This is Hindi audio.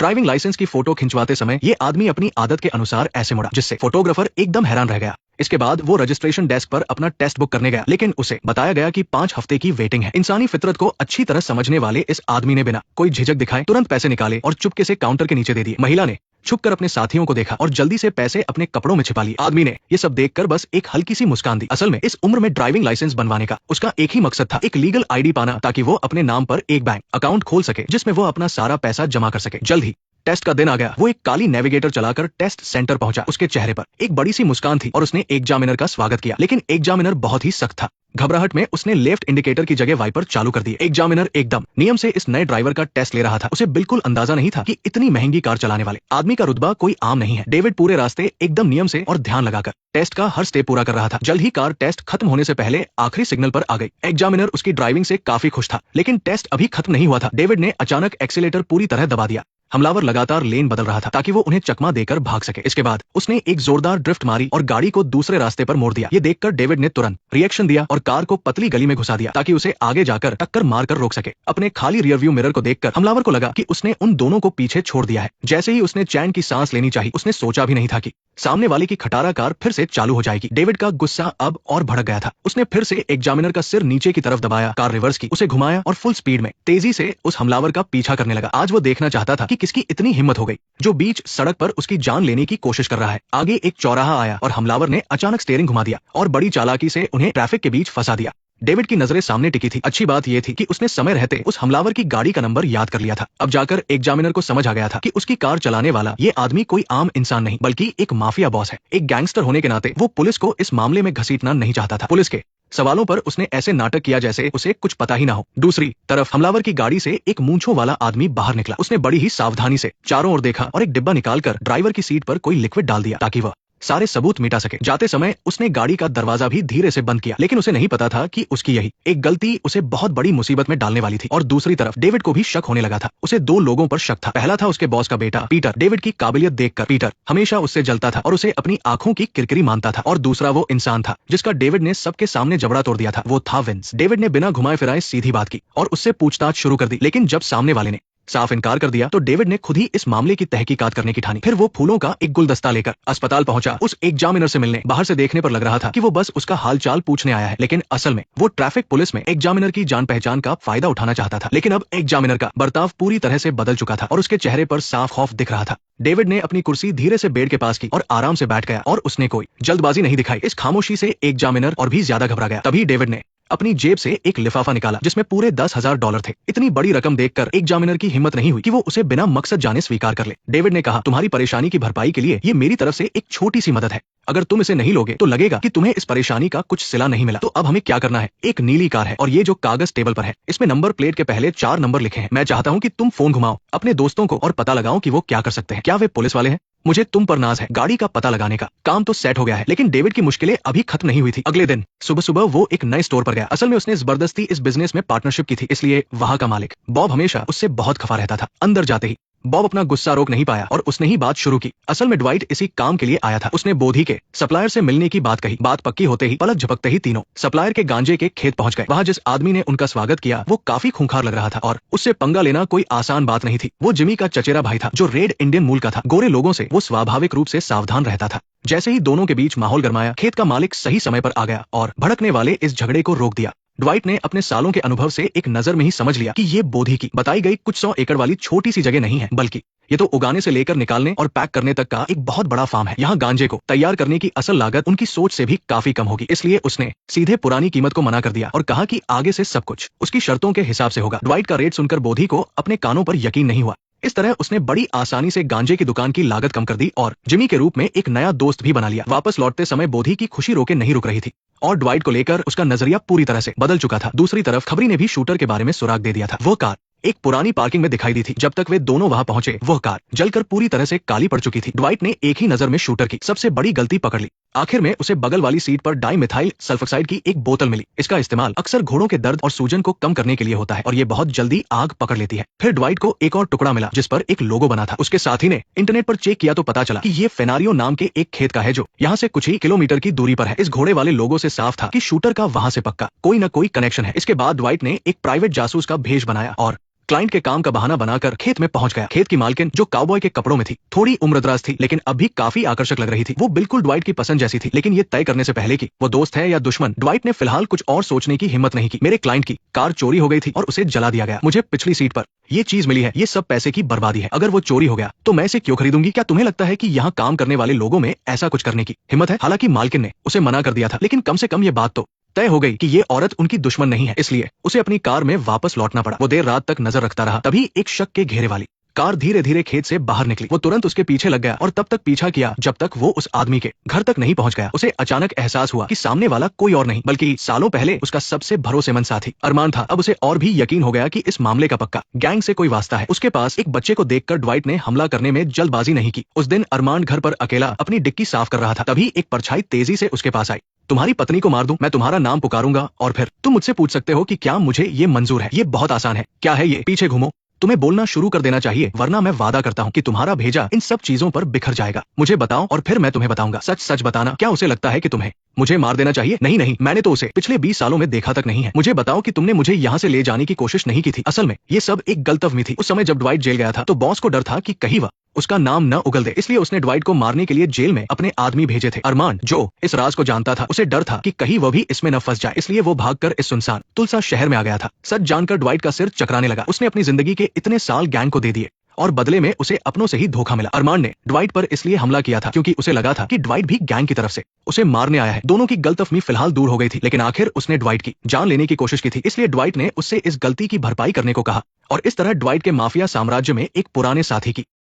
ड्राइविंग लाइसेंस की फोटो खिंचवाते समय ये आदमी अपनी आदत के अनुसार ऐसे मुड़ा, जिससे फोटोग्राफर एकदम हैरान रह गया। इसके बाद वो रजिस्ट्रेशन डेस्क पर अपना टेस्ट बुक करने गया, लेकिन उसे बताया गया कि 5 हफ्ते की वेटिंग है। इंसानी फितरत को अच्छी तरह समझने वाले इस आदमी ने बिना कोई झिझक दिखाए तुरंत पैसे निकाले और चुपके से काउंटर के नीचे दे दिए। महिला ने छुपकर अपने साथियों को देखा और जल्दी से पैसे अपने कपड़ों में छिपा लिए। आदमी ने ये सब देखकर बस एक हल्की सी मुस्कान दी। असल में इस उम्र में ड्राइविंग लाइसेंस बनवाने का उसका एक ही मकसद था, एक लीगल आईडी पाना, ताकि वो अपने नाम पर एक बैंक अकाउंट खोल सके जिसमें वो अपना सारा पैसा जमा कर सके। जल्द ही टेस्ट का दिन आ गया। वो एक काली नेविगेटर चलाकर टेस्ट सेंटर पहुंचा। उसके चेहरे पर एक बड़ी सी मुस्कान थी और उसने एग्जामिनर का स्वागत किया, लेकिन एग्जामिनर बहुत ही सख्त था। घबराहट में उसने लेफ्ट इंडिकेटर की जगह वाइपर चालू कर दिए। एग्जामिनर एकदम नियम से इस नए ड्राइवर का टेस्ट ले रहा था। उसे बिल्कुल अंदाजा नहीं था कि इतनी महंगी कार चलाने वाले आदमी का रुतबा कोई आम नहीं है। डेविड पूरे रास्ते एकदम नियम से और ध्यान लगाकर टेस्ट का हर स्टेप पूरा कर रहा था। जल्द ही कार टेस्ट खत्म होने से पहले आखिरी सिग्नल पर आ गई। एग्जामिनर उसकी ड्राइविंग से काफी खुश था, लेकिन टेस्ट अभी खत्म नहीं हुआ था। डेविड ने अचानक एक्सीलेटर पूरी तरह दबा दिया। हमलावर लगातार लेन बदल रहा था ताकि वो उन्हें चकमा देकर भाग सके। इसके बाद उसने एक जोरदार ड्रिफ्ट मारी और गाड़ी को दूसरे रास्ते पर मोड़ दिया। ये देखकर डेविड ने तुरंत रिएक्शन दिया और कार को पतली गली में घुसा दिया ताकि उसे आगे जाकर टक्कर मारकर रोक सके। अपने खाली रियरव्यू मिरर को देखकर हमलावर को लगा कि उसने उन दोनों को पीछे छोड़ दिया है। जैसे ही उसने चैन की सांस लेनी चाहिए, उसने सोचा भी नहीं था कि सामने वाले की खटारा कार फिर से चालू हो जाएगी। डेविड का गुस्सा अब और भड़क गया था। उसने फिर से एग्जामिनर का सिर नीचे की तरफ दबाया, कार रिवर्स की, उसे घुमाया और फुल स्पीड में तेजी से उस हमलावर का पीछा करने लगा। आज वो देखना चाहता था कि किसकी इतनी हिम्मत हो गई जो बीच सड़क पर उसकी जान लेने की कोशिश कर रहा है। आगे एक चौराहा आया और हमलावर ने अचानक स्टीयरिंग घुमा दिया और बड़ी चालाकी से उन्हें ट्रैफिक के बीच फंसा दिया। डेविड की नजरें सामने टिकी थी। अच्छी बात यह थी कि उसने समय रहते उस हमलावर की गाड़ी का नंबर याद कर लिया था। अब जाकर एग्जामिनर को समझ आ गया था कि उसकी कार चलाने वाला ये आदमी कोई आम इंसान नहीं बल्कि एक माफिया बॉस है। एक गैंगस्टर होने के नाते वो पुलिस को इस मामले में घसीटना नहीं चाहता था। पुलिस के सवालों पर उसने ऐसे नाटक किया जैसे उसे कुछ पता ही ना हो। दूसरी तरफ हमलावर की गाड़ी से एक मूंछों वाला आदमी बाहर निकला। उसने बड़ी ही सावधानी से चारों ओर देखा और एक डिब्बा निकालकर ड्राइवर की सीट पर कोई लिक्विड डाल दिया ताकि वह सारे सबूत मिटा सके। जाते समय उसने गाड़ी का दरवाजा भी धीरे से बंद किया, लेकिन उसे नहीं पता था कि उसकी यही एक गलती उसे बहुत बड़ी मुसीबत में डालने वाली थी। और दूसरी तरफ डेविड को भी शक होने लगा था। उसे 2 लोगों पर शक था। पहला था उसके बॉस का बेटा पीटर। डेविड की काबिलियत देखकर पीटर हमेशा उससे जलता था और उसे अपनी आंखों की किरकिरी मानता था। और दूसरा वो इंसान था जिसका डेविड ने सबके सामने जबड़ा तोड़ दिया था। वो था विंस। डेविड ने बिना घुमाए फिराए सीधी बात की और उससे पूछताछ शुरू कर दी, लेकिन जब सामने वाले ने साफ इनकार कर दिया तो डेविड ने खुद ही इस मामले की तहकीकात करने की ठानी। फिर वो फूलों का एक गुलदस्ता लेकर अस्पताल पहुंचा उस एग्जामिनर से मिलने। बाहर से देखने पर लग रहा था कि वो बस उसका हालचाल पूछने आया है, लेकिन असल में वो ट्रैफिक पुलिस में एग्जामिनर की जान पहचान का फायदा उठाना चाहता था। लेकिन अब एग्जामिनर का बर्ताव पूरी तरह से बदल चुका था और उसके चेहरे पर साफ खौफ दिख रहा था। डेविड ने अपनी कुर्सी धीरे से बेड के पास की और आराम से बैठ गया और उसने कोई जल्दबाजी नहीं दिखाई। इस खामोशी से एग्जामिनर और भी ज्यादा घबरा गया। तभी डेविड ने अपनी जेब से एक लिफाफा निकाला जिसमें पूरे $10,000 थे। इतनी बड़ी रकम देखकर एग्जामिनर की हिम्मत नहीं हुई कि वो उसे बिना मकसद जाने स्वीकार कर ले। डेविड ने कहा, तुम्हारी परेशानी की भरपाई के लिए ये मेरी तरफ से एक छोटी सी मदद है। अगर तुम इसे नहीं लोगे तो लगेगा कि तुम्हें इस परेशानी का कुछ सिला नहीं मिला। तो अब हमें क्या करना है? एक नीली कार है और ये जो कागज टेबल पर है इसमें नंबर प्लेट के पहले 4 नंबर लिखे हैं। मैं चाहता हूँ कि तुम फोन घुमाओ अपने दोस्तों को और पता लगाओ कि वो क्या कर सकते हैं। क्या वे पुलिस वाले हैं? मुझे तुम पर नाज है। गाड़ी का पता लगाने का काम तो सेट हो गया है, लेकिन डेविड की मुश्किलें अभी खत्म नहीं हुई थी। अगले दिन सुबह सुबह वो एक नए स्टोर पर गया। असल में उसने जबरदस्ती इस बिजनेस में पार्टनरशिप की थी, इसलिए वहां का मालिक बॉब हमेशा उससे बहुत खफा रहता था। अंदर जाते ही बॉब अपना गुस्सा रोक नहीं पाया और उसने ही बात शुरू की। असल में ड्वाइट इसी काम के लिए आया था। उसने बोधी के सप्लायर से मिलने की बात कही। बात पक्की होते ही पलक झपकते ही तीनों सप्लायर के गांजे के खेत पहुंच गए। वहां जिस आदमी ने उनका स्वागत किया वो काफी खूंखार लग रहा था और उससे पंगा लेना कोई आसान बात नहीं थी। वो जिमी का चचेरा भाई था जो रेड इंडियन मूल का था। गोरे लोगों से वो स्वाभाविक रूप से सावधान रहता था। जैसे ही दोनों के बीच माहौल गरमाया, खेत का मालिक सही समय पर आ गया और भड़कने वाले इस झगड़े को रोक दिया। ड्वाइट ने अपने सालों के अनुभव से एक नजर में ही समझ लिया कि ये बोधी की बताई गई कुछ 100 एकड़ वाली छोटी सी जगह नहीं है, बल्कि ये तो उगाने से लेकर निकालने और पैक करने तक का एक बहुत बड़ा फार्म है। यहाँ गांजे को तैयार करने की असल लागत उनकी सोच से भी काफी कम होगी। इसलिए उसने सीधे पुरानी कीमत को मना कर दिया और कहा कि आगे से सब कुछ उसकी शर्तों के हिसाब से होगा। ड्वाइट का रेट सुनकर बोधी को अपने कानों पर यकीन नहीं हुआ। इस तरह उसने बड़ी आसानी से गांजे की दुकान की लागत कम कर दी और जिमी के रूप में एक नया दोस्त भी बना लिया। वापस लौटते समय बोधी की खुशी रोके नहीं रुक रही थी और ड्वाइट को लेकर उसका नजरिया पूरी तरह से बदल चुका था। दूसरी तरफ खबरी ने भी शूटर के बारे में सुराग दे दिया था। वो कार एक पुरानी पार्किंग में दिखाई दी थी। जब तक वे दोनों वहां पहुंचे वह कार जलकर पूरी तरह से काली पड़ चुकी थी। ड्वाइट ने एक ही नजर में शूटर की सबसे बड़ी गलती पकड़ ली। आखिर में उसे बगल वाली सीट पर डाइमिथाइल सल्फोक्साइड की एक बोतल मिली। इसका इस्तेमाल अक्सर घोड़ों के दर्द और सूजन को कम करने के लिए होता है और ये बहुत जल्दी आग पकड़ लेती है। फिर ड्वाइट को एक और टुकड़ा मिला जिस पर एक लोगो बना था। उसके साथी ने इंटरनेट पर चेक किया तो पता चला कि ये फेनारियो नाम के एक खेत का है जो यहाँ से कुछ ही किलोमीटर की दूरी पर है। इस घोड़े वाले लोगो से साफ था कि शूटर का वहां से पक्का कोई न कोई कनेक्शन है। इसके बाद ड्वाइट ने एक प्राइवेट जासूस का भेष बनाया और क्लाइंट के काम का बहाना बनाकर खेत में पहुंच गया। खेत की मालकिन जो काउबॉय के कपड़ों में थी, थोड़ी उम्रदराज थी, लेकिन अब भी काफी आकर्षक लग रही थी। वो बिल्कुल ड्वाइट की पसंद जैसी थी, लेकिन ये तय करने से पहले कि वो दोस्त है या दुश्मन, ड्वाइट ने फिलहाल कुछ और सोचने की हिम्मत नहीं की। मेरे क्लाइंट की कार चोरी हो गई थी और उसे जला दिया गया। मुझे पिछली सीट पर ये चीज मिली है, ये सब पैसे की बर्बादी है। अगर वो चोरी हो गया तो मैं इसे क्यों खरीदूंगी? क्या तुम्हें लगता है कि यहाँ काम करने वाले लोगों में ऐसा कुछ करने की हिम्मत है? हालांकि मालकिन ने उसे मना कर दिया था, लेकिन कम से कम ये बात तो तय हो गई कि ये औरत उनकी दुश्मन नहीं है, इसलिए उसे अपनी कार में वापस लौटना पड़ा। वो देर रात तक नजर रखता रहा, तभी एक शक के घेरे वाली कार धीरे धीरे खेत से बाहर निकली। वो तुरंत उसके पीछे लग गया और तब तक पीछा किया जब तक वो उस आदमी के घर तक नहीं पहुंच गया। उसे अचानक एहसास हुआ कि सामने वाला कोई और नहीं बल्कि सालों पहले उसका सबसे भरोसेमंद साथी अरमान था। अब उसे और भी यकीन हो गया कि इस मामले का पक्का गैंग से कोई वास्ता है। उसके पास एक बच्चे को देखकर ड्वाइट ने हमला करने में जल्दबाजी नहीं की। उस दिन अरमान घर पर अकेला अपनी डिक्की साफ कर रहा था, तभी एक परछाई तेजी से उसके पास आई। तुम्हारी पत्नी को मार दूं, मैं तुम्हारा नाम पुकारूंगा और फिर तुम मुझसे पूछ सकते हो कि क्या मुझे ये मंजूर है। ये बहुत आसान है। क्या है ये? पीछे घूमो। तुम्हें बोलना शुरू कर देना चाहिए, वरना मैं वादा करता हूँ कि तुम्हारा भेजा इन सब चीजों पर बिखर जाएगा। मुझे बताओ और फिर मैं तुम्हें बताऊंगा। सच सच बताना। क्या उसे लगता है कि तुम्हें मुझे मार देना चाहिए? नहीं नहीं, मैंने तो उसे पिछले 20 सालों में देखा तक नहीं है। मुझे बताओ कि तुमने मुझे यहाँ से ले जाने की कोशिश नहीं की थी। असल में ये सब एक गलतफहमी थी। उस समय जब ड्वाइट जेल गया था तो बॉस को डर था कि कहीं वह उसका नाम न उगल दे, इसलिए उसने ड्वाइट को मारने के लिए जेल में अपने आदमी भेजे थे। अरमान जो इस राज को जानता था, उसे डर था कि कहीं वह भी इसमें न फंस जाए, इसलिए वो भागकर इस सुनसान तुलसा शहर में आ गया था। सच जानकर ड्वाइट का सिर चकराने लगा। उसने अपनी जिंदगी के इतने साल गैंग को दे दिए और बदले में उसे अपनों से ही धोखा मिला। अरमान ने ड्वाइट पर इसलिए हमला किया था क्योंकि उसे लगा था कि ड्वाइट भी गैंग की तरफ से उसे मारने आया है। दोनों की गलतफहमी फिलहाल दूर हो गई थी, लेकिन आखिर उसने ड्वाइट की जान लेने की कोशिश की थी, इसलिए ड्वाइट ने उससे इस गलती की भरपाई करने को कहा और इस तरह ड्वाइट के माफिया साम्राज्य में एक पुराने साथी की